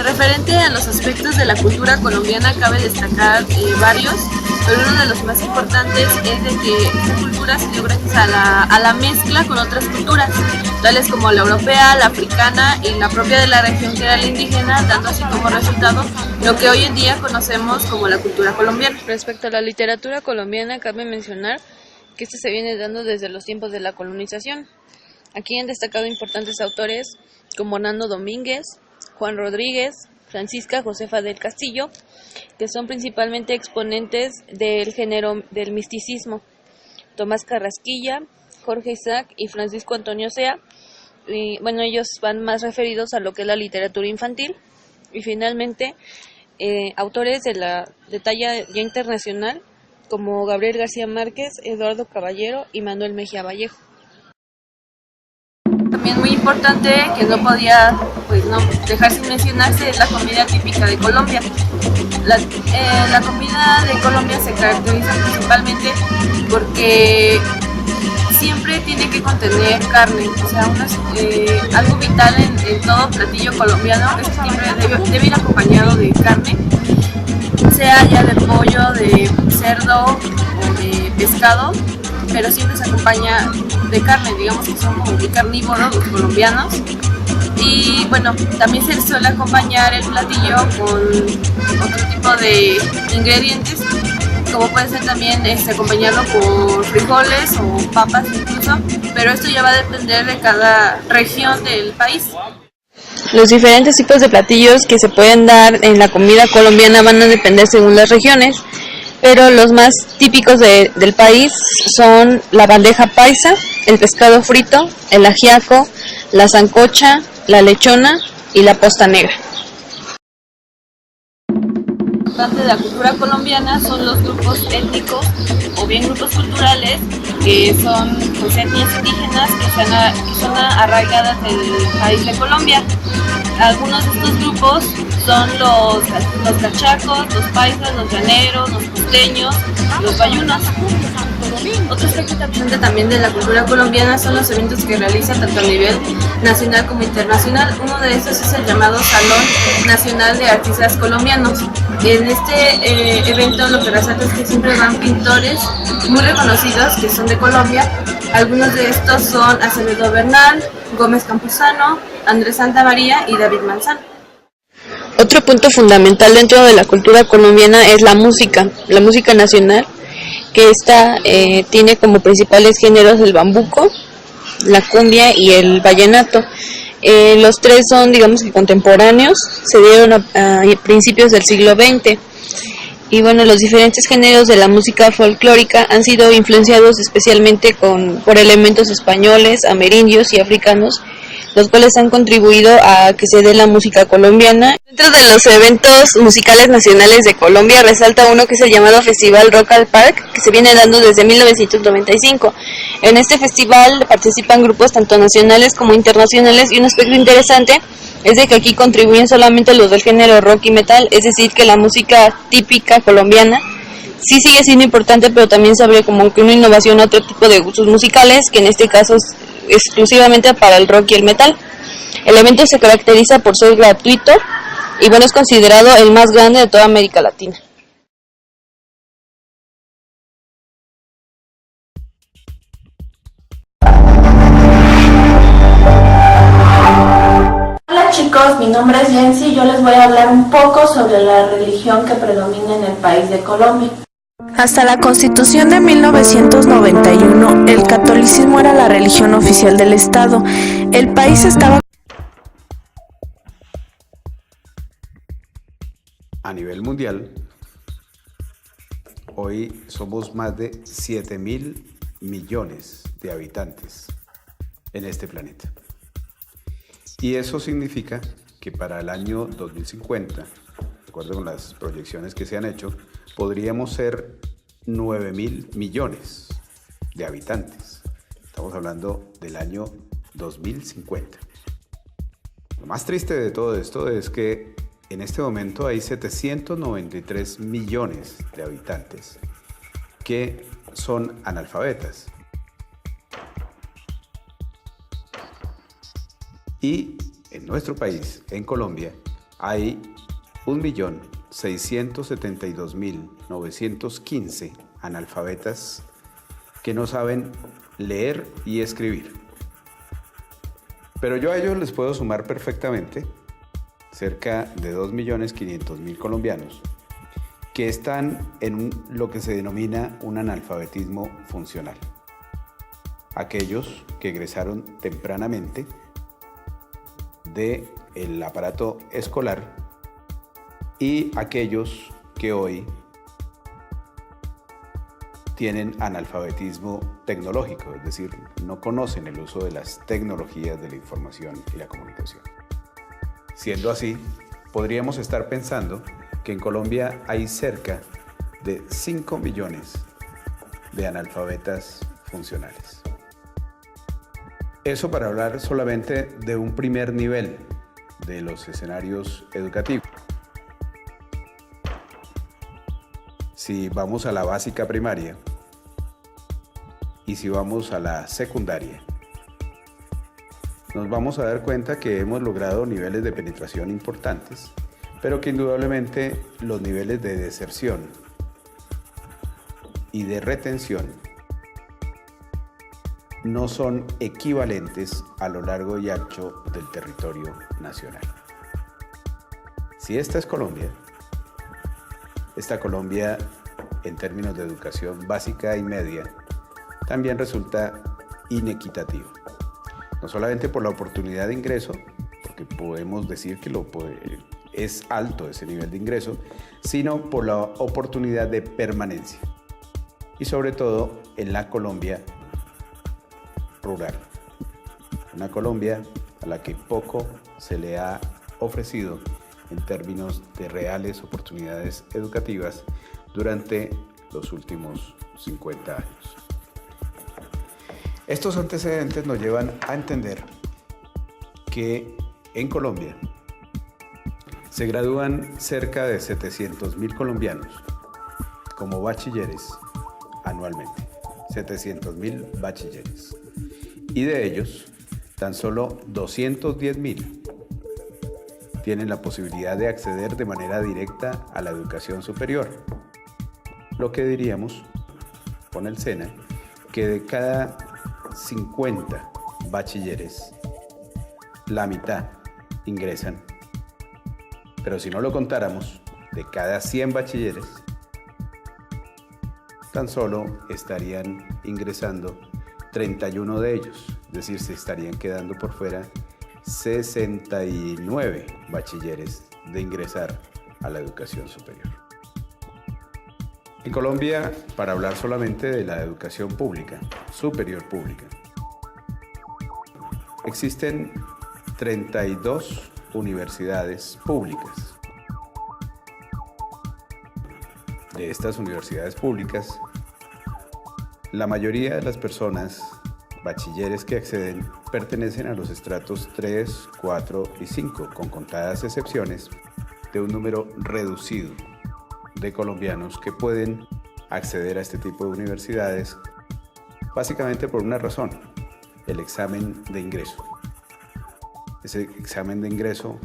Referente a los aspectos de la cultura colombiana, cabe destacar varios, pero uno de los más importantes es de que esta cultura se dio gracias a la mezcla con otras culturas, tales como la europea, la africana y la propia de la región que era la indígena, dando así como resultado lo que hoy en día conocemos como la cultura colombiana. Respecto a la literatura colombiana, cabe mencionar que esta se viene dando desde los tiempos de la colonización. Aquí han destacado importantes autores como Hernando Domínguez, Juan Rodríguez, Francisca Josefa del Castillo, que son principalmente exponentes del género del misticismo. Tomás Carrasquilla, Jorge Isaac y Francisco Antonio Sea, y, bueno, ellos van más referidos a lo que es la literatura infantil. Y finalmente, autores de talla ya internacional como Gabriel García Márquez, Eduardo Caballero y Manuel Mejía Vallejo. También muy importante que no podía no dejar sin mencionarse es la comida típica de Colombia. La comida de Colombia se caracteriza principalmente porque siempre tiene que contener carne, o sea, algo vital en todo platillo colombiano es que siempre debe ir acompañado de carne, sea ya de pollo, de cerdo o de pescado, pero siempre se acompaña de carne, digamos que son como muy carnívoros los colombianos. Y bueno, también se suele acompañar el platillo con otro tipo de ingredientes, como puede ser también acompañarlo por frijoles o papas incluso, pero esto ya va a depender de cada región del país. Los diferentes tipos de platillos que se pueden dar en la comida colombiana van a depender según las regiones, pero los más típicos del país son la bandeja paisa, el pescado frito, el ajiaco, la sancocha, la lechona y la posta negra. Parte de la cultura colombiana son los grupos étnicos o bien grupos culturales que son etnias indígenas que son arraigadas del país de Colombia. Algunos de estos grupos son los cachacos, los paisas, los llaneros, los costeños, los bayunos. Otro aspecto importante también de la cultura colombiana son los eventos que realiza tanto a nivel nacional como internacional. Uno de estos es el llamado Salón Nacional de Artistas Colombianos. En este evento lo que resalta es que siempre van pintores muy reconocidos que son de Colombia. Algunos de estos son Acevedo Bernal, Gómez Campuzano, Andrés Santamaría y David Manzano. Otro punto fundamental dentro de la cultura colombiana es la música nacional, que esta tiene como principales géneros el bambuco, la cumbia y el vallenato. Los tres son, digamos que contemporáneos, se dieron a principios del siglo XX. Y bueno, los diferentes géneros de la música folclórica han sido influenciados especialmente por elementos españoles, amerindios y africanos, los cuales han contribuido a que se dé la música colombiana. Dentro de los eventos musicales nacionales de Colombia resalta uno que es el llamado Festival Rock al Park, que se viene dando desde 1995. En este festival participan grupos tanto nacionales como internacionales, y un aspecto interesante es de que aquí contribuyen solamente los del género rock y metal, es decir, que la música típica colombiana sí sigue siendo importante, pero también se abre como que una innovación a otro tipo de gustos musicales, que en este caso es exclusivamente para el rock y el metal. El evento se caracteriza por ser gratuito y bueno, es considerado el más grande de toda América Latina. Hola chicos, mi nombre es Jensi y yo les voy a hablar un poco sobre la religión que predomina en el país de Colombia. Hasta la Constitución de 1991, el catolicismo era la religión oficial del Estado. El país estaba... A nivel mundial, hoy somos más de 7.000 millones de habitantes en este planeta. Y eso significa que para el año 2050, de acuerdo con las proyecciones que se han hecho, podríamos ser 9.000 millones de habitantes. Estamos hablando del año 2050. Lo más triste de todo esto es que en este momento hay 793 millones de habitantes que son analfabetas. Y en nuestro país, en Colombia, hay 1.672.915 analfabetas que no saben leer y escribir. Pero yo a ellos les puedo sumar perfectamente cerca de 2.500.000 colombianos que están en lo que se denomina un analfabetismo funcional. Aquellos que egresaron tempranamente del aparato escolar y aquellos que hoy tienen analfabetismo tecnológico, es decir, no conocen el uso de las tecnologías de la información y la comunicación. Siendo así, podríamos estar pensando que en Colombia hay cerca de 5 millones de analfabetas funcionales. Eso para hablar solamente de un primer nivel de los escenarios educativos. Si vamos a la básica primaria y si vamos a la secundaria, nos vamos a dar cuenta que hemos logrado niveles de penetración importantes, pero que indudablemente los niveles de deserción y de retención no son equivalentes a lo largo y ancho del territorio nacional. Si esta es Colombia, esta Colombia en términos de educación básica y media también resulta inequitativa. No solamente por la oportunidad de ingreso, porque podemos decir que es alto ese nivel de ingreso, sino por la oportunidad de permanencia. Y sobre todo en la Colombia rural. Una Colombia a la que poco se le ha ofrecido en términos de reales oportunidades educativas durante los últimos 50 años. Estos antecedentes nos llevan a entender que en Colombia se gradúan cerca de 700.000 colombianos como bachilleres anualmente. 700.000 bachilleres. Y de ellos, tan solo 210.000 tienen la posibilidad de acceder de manera directa a la educación superior. Lo que diríamos, con el SENA, que de cada 50 bachilleres, la mitad ingresan. Pero si no lo contáramos, de cada 100 bachilleres, tan solo estarían ingresando 31 de ellos, es decir, se estarían quedando por fuera 69 bachilleres de ingresar a la educación superior. En Colombia, para hablar solamente de la educación pública, superior pública, existen 32 universidades públicas. De estas universidades públicas, la mayoría de las personas, bachilleres que acceden, pertenecen a los estratos 3, 4 y 5, con contadas excepciones de un número reducido de colombianos que pueden acceder a este tipo de universidades, básicamente por una razón: el examen de ingreso. Ese examen de ingreso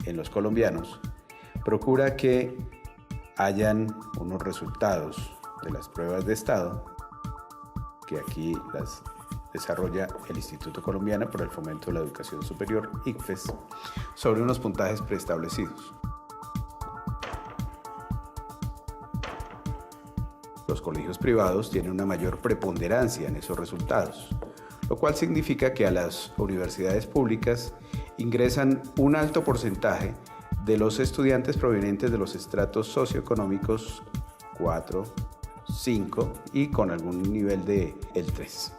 en los colombianos procura que hayan unos resultados de las pruebas de estado, que aquí las desarrolla el Instituto Colombiano para el Fomento de la Educación Superior, ICFES, sobre unos puntajes preestablecidos. Los colegios privados tienen una mayor preponderancia en esos resultados, lo cual significa que a las universidades públicas ingresan un alto porcentaje de los estudiantes provenientes de los estratos socioeconómicos 4, 5 y con algún nivel de el 3.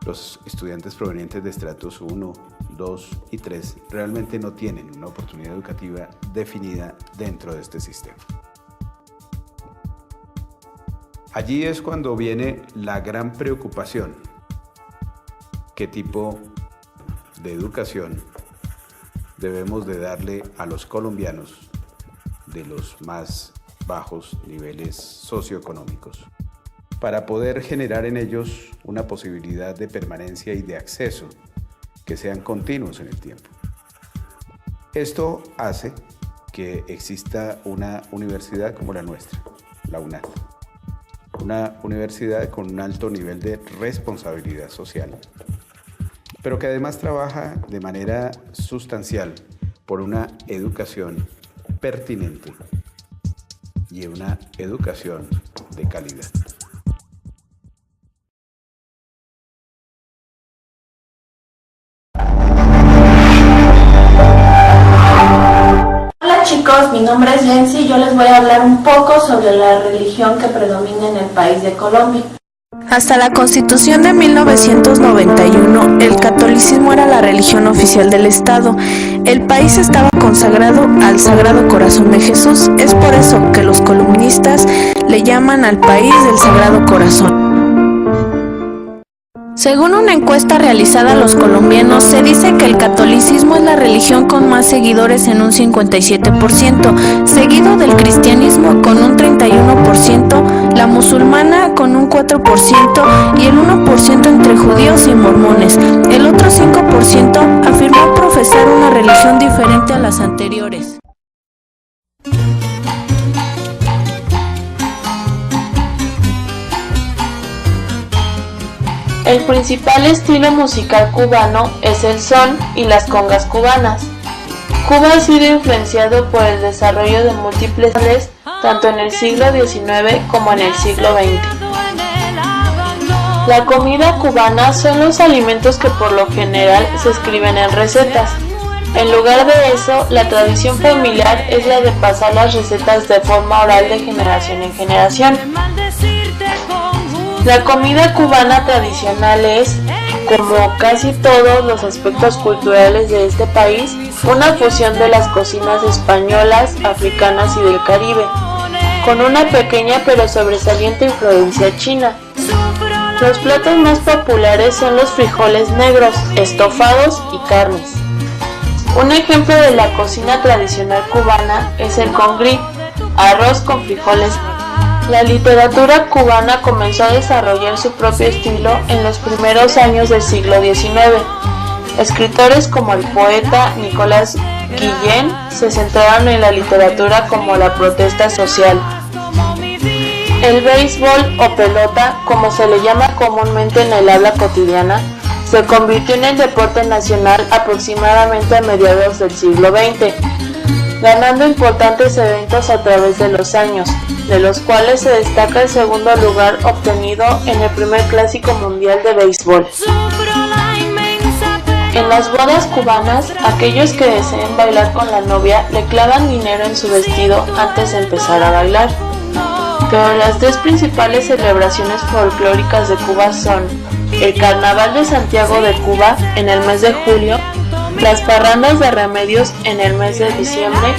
Los estudiantes provenientes de estratos 1, 2 y 3 realmente no tienen una oportunidad educativa definida dentro de este sistema. Allí es cuando viene la gran preocupación: ¿qué tipo de educación debemos de darle a los colombianos de los más bajos niveles socioeconómicos para poder generar en ellos una posibilidad de permanencia y de acceso que sean continuos en el tiempo? Esto hace que exista una universidad como la nuestra, la UNAD. Una universidad con un alto nivel de responsabilidad social, pero que además trabaja de manera sustancial por una educación pertinente y una educación de calidad. Hola chicos, mi nombre es Jensi y yo les voy a hablar un poco sobre la religión que predomina en el país de Colombia. Hasta la Constitución de 1991, el catolicismo era la religión oficial del Estado. El país estaba consagrado al Sagrado Corazón de Jesús. Es por eso que los columnistas le llaman al país del Sagrado Corazón. Según una encuesta realizada a los colombianos, se dice que el catolicismo es la religión con más seguidores en un 57%, seguido del cristianismo con un 31%, la musulmana con un 4% y el 1% entre judíos y mormones. El otro 5% afirmó profesar una religión diferente a las anteriores. El principal estilo musical cubano es el son y las congas cubanas. Cuba ha sido influenciado por el desarrollo de múltiples estilos, tanto en el siglo XIX como en el siglo XX. La comida cubana son los alimentos que por lo general se escriben en recetas. En lugar de eso, la tradición familiar es la de pasar las recetas de forma oral de generación en generación. La comida cubana tradicional es, como casi todos los aspectos culturales de este país, una fusión de las cocinas españolas, africanas y del Caribe, con una pequeña pero sobresaliente influencia china. Los platos más populares son los frijoles negros, estofados y carnes. Un ejemplo de la cocina tradicional cubana es el congrí, arroz con frijoles. La literatura cubana comenzó a desarrollar su propio estilo en los primeros años del siglo XIX. Escritores como el poeta Nicolás Guillén se centraron en la literatura como la protesta social. El béisbol o pelota, como se le llama comúnmente en el habla cotidiana, se convirtió en el deporte nacional aproximadamente a mediados del siglo XX, ganando importantes eventos a través de los años, de los cuales se destaca el segundo lugar obtenido en el primer clásico mundial de béisbol. En las bodas cubanas, aquellos que deseen bailar con la novia le clavan dinero en su vestido antes de empezar a bailar. Pero las tres principales celebraciones folclóricas de Cuba son el Carnaval de Santiago de Cuba en el mes de julio, las parrandas de Remedios en el mes de diciembre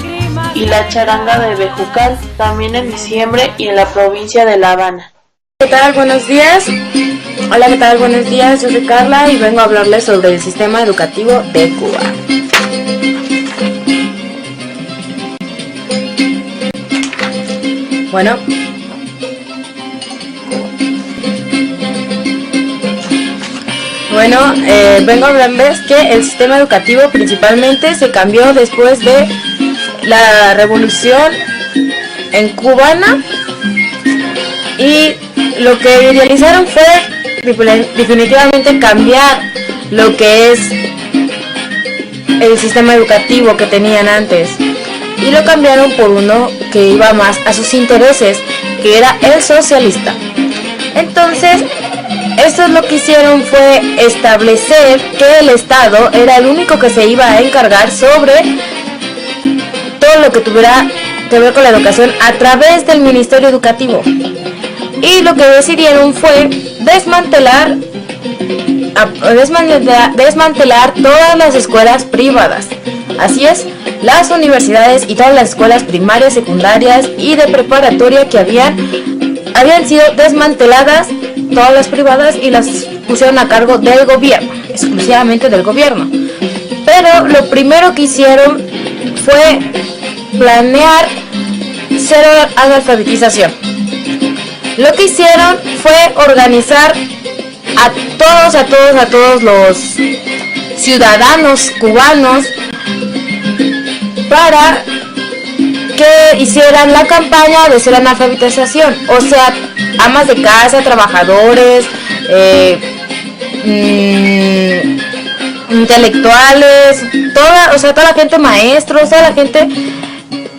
y la charanga de Bejucal también en diciembre y en la provincia de La Habana. ¿Qué tal? Buenos días. Hola, ¿qué tal? Buenos días. Yo soy Carla y vengo a hablarles sobre el sistema educativo de Cuba. Vengo a hablarles que el sistema educativo principalmente se cambió después de la revolución en cubana y lo que realizaron fue definitivamente cambiar lo que es el sistema educativo que tenían antes y lo cambiaron por uno que iba más a sus intereses, que era el socialista. Entonces, esto es lo que hicieron fue establecer que el Estado era el único que se iba a encargar sobre todo lo que tuviera que ver con la educación a través del Ministerio Educativo. Y lo que decidieron fue desmantelar todas las escuelas privadas. Así es, las universidades y todas las escuelas primarias, secundarias y de preparatoria que habían sido desmanteladas, todas las privadas, y las pusieron a cargo del gobierno, exclusivamente del gobierno. Pero lo primero que hicieron fue planear cero analfabetización. Lo que hicieron fue organizar a todos los ciudadanos cubanos para que hicieran la campaña de cero analfabetización, o sea, amas de casa, trabajadores, intelectuales, toda la gente, maestros, toda la gente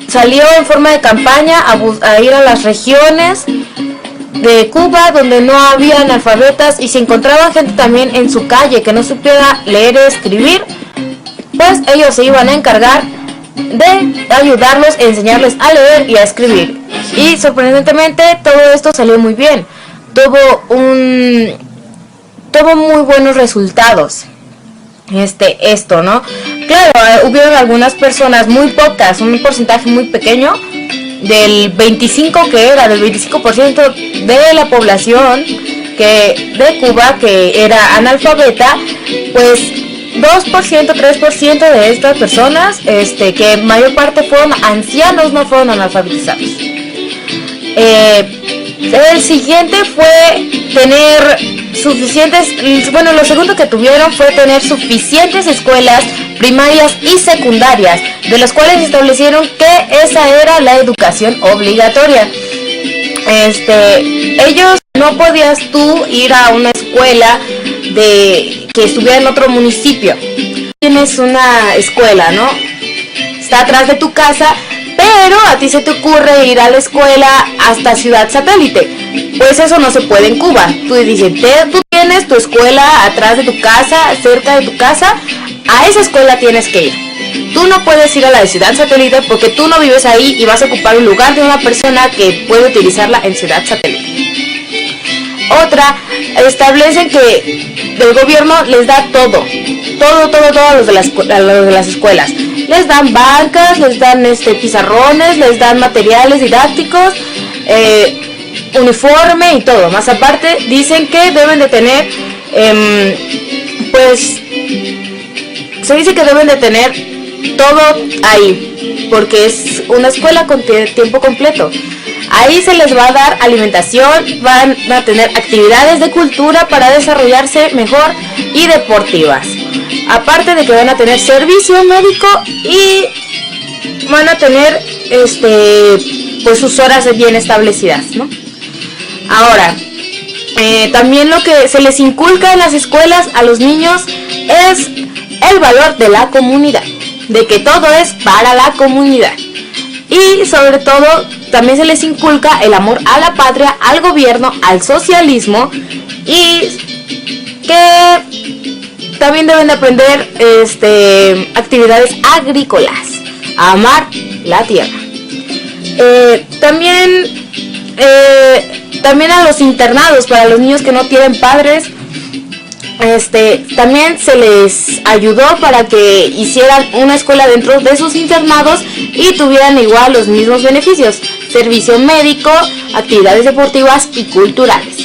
salió en forma de campaña a ir a las regiones de Cuba donde no había analfabetas, y si encontraban gente también en su calle que no supiera leer y escribir, pues ellos se iban a encargar de ayudarlos, enseñarles a leer y a escribir. Y sorprendentemente todo esto salió muy bien, tuvo muy buenos resultados. Esto, ¿no? Claro, hubieron algunas personas, muy pocas, un porcentaje muy pequeño, del 25% de la población de Cuba que era analfabeta, pues 2%, 3% de estas personas, que mayor parte fueron ancianos, no fueron analfabetizados. El siguiente fue tener lo segundo que tuvieron fue tener suficientes escuelas primarias y secundarias, de las cuales establecieron que esa era la educación obligatoria. Ellos no podías tú ir a una escuela que estuviera en otro municipio. Tienes una escuela, ¿no? Está atrás de tu casa, pero a ti se te ocurre ir a la escuela hasta Ciudad Satélite. Pues eso no se puede en Cuba. Tú dices, tú tienes tu escuela atrás de tu casa, cerca de tu casa, a esa escuela tienes que ir. Tú no puedes ir a la de Ciudad Satélite porque tú no vives ahí y vas a ocupar el lugar de una persona que puede utilizarla en Ciudad Satélite. Otra, establecen que el gobierno les da todo a los de las escuelas. Les dan bancas, les dan pizarrones, les dan materiales didácticos, uniforme y todo. Más aparte, dicen que deben de tener, se dice que deben de tener todo ahí, porque es una escuela con tiempo completo. Ahí se les va a dar alimentación, van a tener actividades de cultura para desarrollarse mejor y deportivas. Aparte de que van a tener servicio médico y van a tener sus horas bien establecidas, ¿no? Ahora, también lo que se les inculca en las escuelas a los niños es el valor de la comunidad, de que todo es para la comunidad. Y sobre todo, también se les inculca el amor a la patria, al gobierno, al socialismo, y que también deben de aprender actividades agrícolas, a amar la tierra. También a los internados, para los niños que no tienen padres, también se les ayudó para que hicieran una escuela dentro de sus internados y tuvieran igual los mismos beneficios: servicio médico, actividades deportivas y culturales.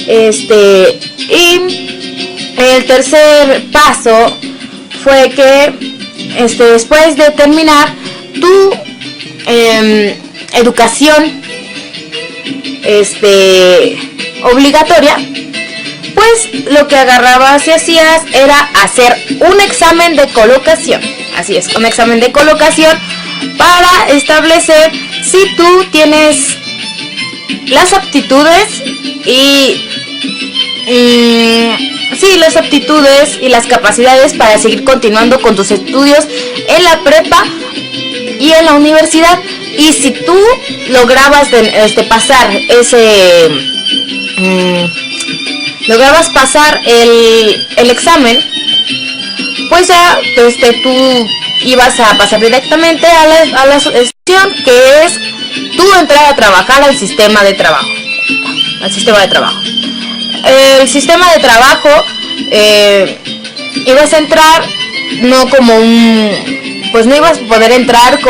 Y el tercer paso fue que después de terminar tu educación obligatoria, pues lo que agarrabas y hacías era hacer un examen de colocación. Así es, un examen de colocación para establecer si tú tienes las aptitudes las aptitudes y las capacidades para seguir continuando con tus estudios en la prepa y en la universidad. Y si tú lograbas pasar el examen, pues ya tú ibas a pasar directamente a la sección, que es tú entrar a trabajar al sistema de trabajo. El sistema de trabajo, ibas a entrar no como no ibas a poder entrar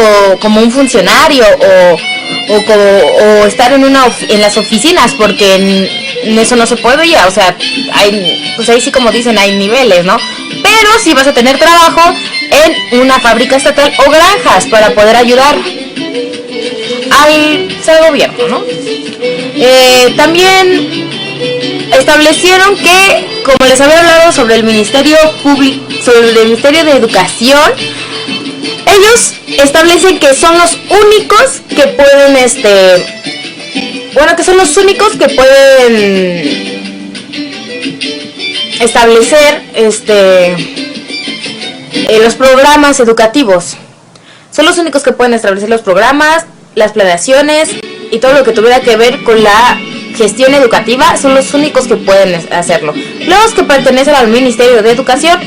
como un funcionario o estar en las oficinas, porque en eso no se puede ya. O sea, ahí sí, como dicen, hay niveles, ¿no? Pero sí vas a tener trabajo en una fábrica estatal o granjas para poder ayudar al gobierno, ¿no? También establecieron que, como les había hablado sobre el Ministerio Público, sobre el Ministerio de Educación, ellos establecen que son los únicos que pueden, que son los únicos que pueden establecer los programas educativos. Son los únicos que pueden establecer los programas, las planeaciones y todo lo que tuviera que ver con la gestión educativa. Son los únicos que pueden hacerlo. Los que pertenecen al Ministerio de Educación,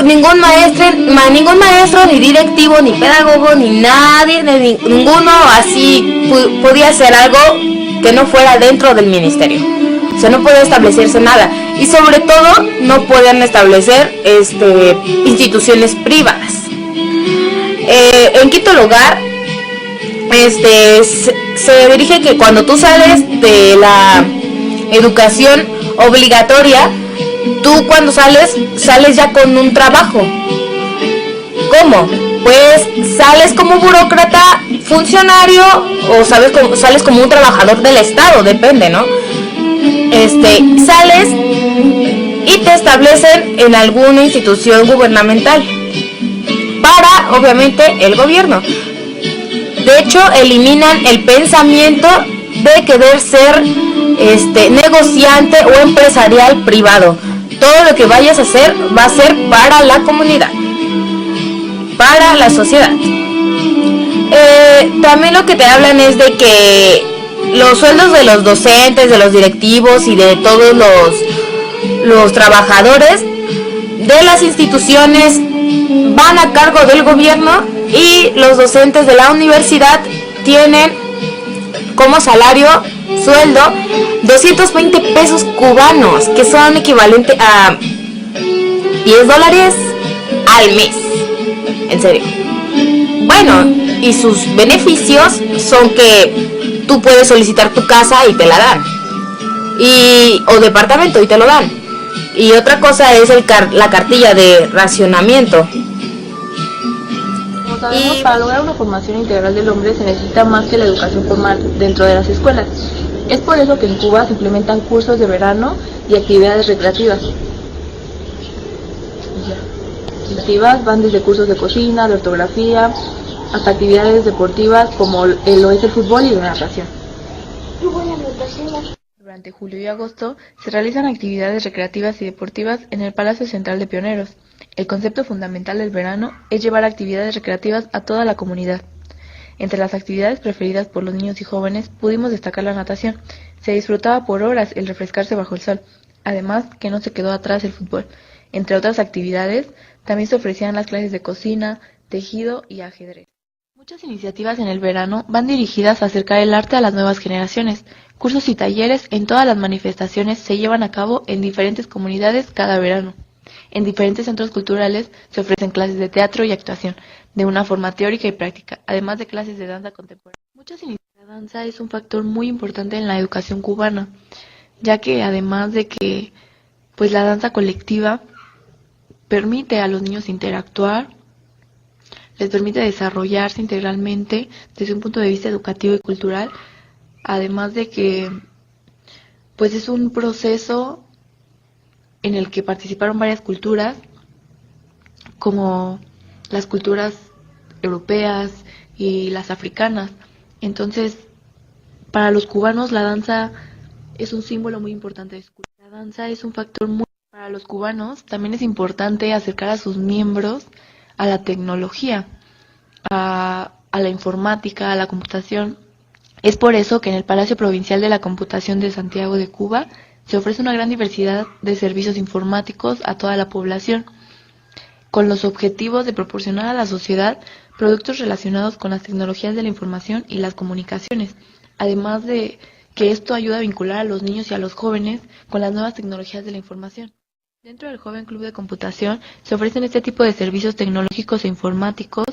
ningún maestro, ni directivo, ni pedagogo, ni nadie, ninguno así podía hacer algo que no fuera dentro del ministerio. O sea, no puede establecerse nada. Y sobre todo, no pueden establecer instituciones privadas. En quinto lugar, se dirige que cuando tú sales de la educación obligatoria, tú cuando sales ya con un trabajo. ¿Cómo? Pues sales como burócrata, funcionario, o sales como un trabajador del Estado, depende, ¿no? Sales y te establecen en alguna institución gubernamental para, obviamente, el gobierno. De hecho, eliminan el pensamiento de querer ser negociante o empresarial privado. Todo lo que vayas a hacer va a ser para la comunidad, para la sociedad. También lo que te hablan es de que los sueldos de los docentes, de los directivos y de todos los trabajadores de las instituciones van a cargo del gobierno, y los docentes de la universidad tienen como sueldo 220 pesos cubanos, que son equivalentes a $10 al mes. En serio. Bueno, y sus beneficios son que tú puedes solicitar tu casa y te la dan, o departamento y te lo dan. Y otra cosa es la cartilla de racionamiento. Como sabemos, para lograr una formación integral del hombre se necesita más que la educación formal dentro de las escuelas. Es por eso que en Cuba se implementan cursos de verano y actividades recreativas. Recreativas van desde cursos de cocina, de ortografía, hasta actividades deportivas como lo es el fútbol y la natación. Durante julio y agosto se realizan actividades recreativas y deportivas en el Palacio Central de Pioneros. El concepto fundamental del verano es llevar actividades recreativas a toda la comunidad. Entre las actividades preferidas por los niños y jóvenes pudimos destacar la natación. Se disfrutaba por horas el refrescarse bajo el sol. Además, que no se quedó atrás el fútbol. Entre otras actividades, también se ofrecían las clases de cocina, tejido y ajedrez. Muchas iniciativas en el verano van dirigidas a acercar el arte a las nuevas generaciones. Cursos y talleres en todas las manifestaciones se llevan a cabo en diferentes comunidades cada verano. En diferentes centros culturales se ofrecen clases de teatro y actuación, de una forma teórica y práctica, además de clases de danza contemporánea. La danza es un factor muy importante en la educación cubana, ya que además de que la danza colectiva permite a los niños interactuar, les permite desarrollarse integralmente desde un punto de vista educativo y cultural, además de que es un proceso en el que participaron varias culturas, como las culturas europeas y las africanas. Entonces, para los cubanos la danza es un símbolo muy importante de su cultura. La danza es un factor muy... Para los cubanos también es importante acercar a sus miembros a la tecnología, a la informática, a la computación. Es por eso que en el Palacio Provincial de la Computación de Santiago de Cuba se ofrece una gran diversidad de servicios informáticos a toda la población, con los objetivos de proporcionar a la sociedad productos relacionados con las tecnologías de la información y las comunicaciones, además de que esto ayuda a vincular a los niños y a los jóvenes con las nuevas tecnologías de la información. Dentro del Joven Club de Computación se ofrecen este tipo de servicios tecnológicos e informáticos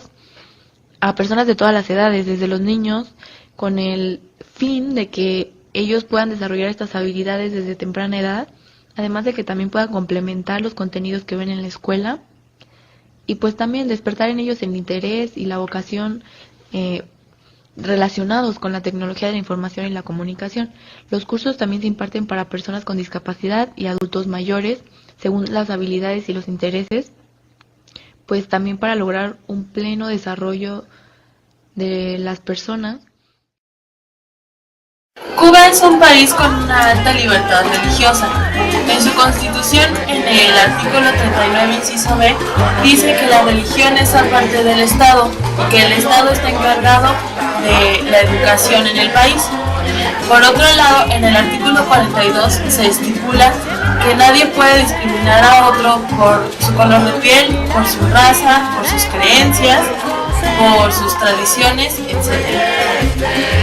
a personas de todas las edades, desde los niños, con el fin de que ellos puedan desarrollar estas habilidades desde temprana edad, además de que también puedan complementar los contenidos que ven en la escuela, y también despertar en ellos el interés y la vocación relacionados con la tecnología de la información y la comunicación. Los cursos también se imparten para personas con discapacidad y adultos mayores, según las habilidades y los intereses, pues también para lograr un pleno desarrollo de las personas. Cuba es un país con una alta libertad religiosa. En su constitución, en el artículo 39, inciso B, dice que la religión es aparte del Estado y que el Estado está encargado de la educación en el país. Por otro lado, en el artículo 42 se estipula que nadie puede discriminar a otro por su color de piel, por su raza, por sus creencias, por sus tradiciones, etc.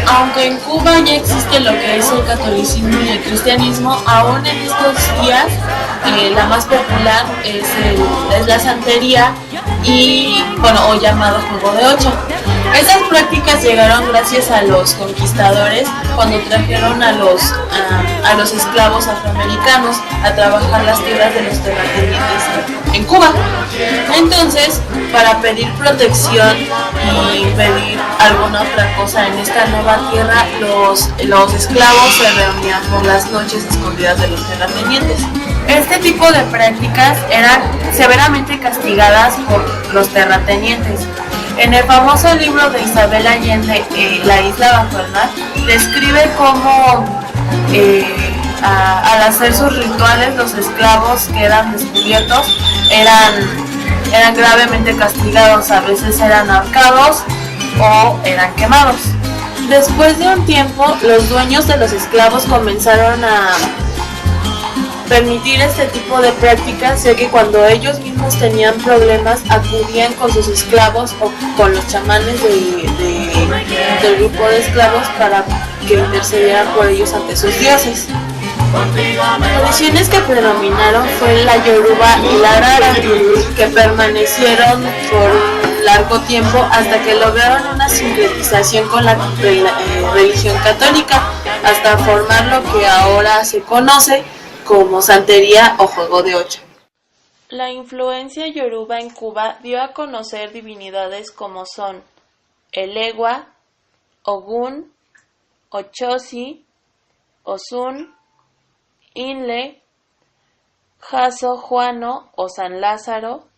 Aunque en Cuba ya existe lo que es el catolicismo y el cristianismo, aún en estos días la más popular es la santería y, o llamado juego de 8. Estas prácticas llegaron gracias a los conquistadores cuando trajeron a los esclavos afroamericanos a trabajar las tierras de los terratenientes en Cuba. Entonces, para pedir protección y pedir alguna otra cosa en esta nueva tierra, los esclavos se reunían por las noches escondidas de los terratenientes. Este tipo de prácticas eran severamente castigadas por los terratenientes. En el famoso libro de Isabel Allende, La isla bajo el mar, describe cómo al hacer sus rituales los esclavos que eran descubiertos eran gravemente castigados, a veces eran ahorcados o eran quemados. Después de un tiempo, los dueños de los esclavos comenzaron a permitir este tipo de prácticas, ya que cuando ellos mismos tenían problemas acudían con sus esclavos o con los chamanes del grupo de esclavos para que intercedieran por ellos ante sus dioses. Las tradiciones que predominaron fue la yoruba y la rara, que permanecieron por un largo tiempo hasta que lograron una sincretización con la religión católica, hasta formar lo que ahora se conoce como santería o juego de 8. La influencia yoruba en Cuba dio a conocer divinidades como son Elegua, Ogún, Ochosi, Osun, Inle, Jaso Juano o San Lázaro,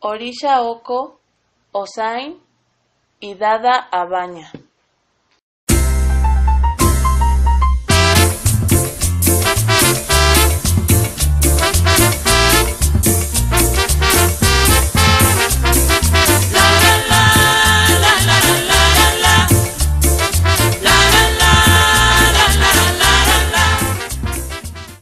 Orisha Oko, Osain y Dada Abaña.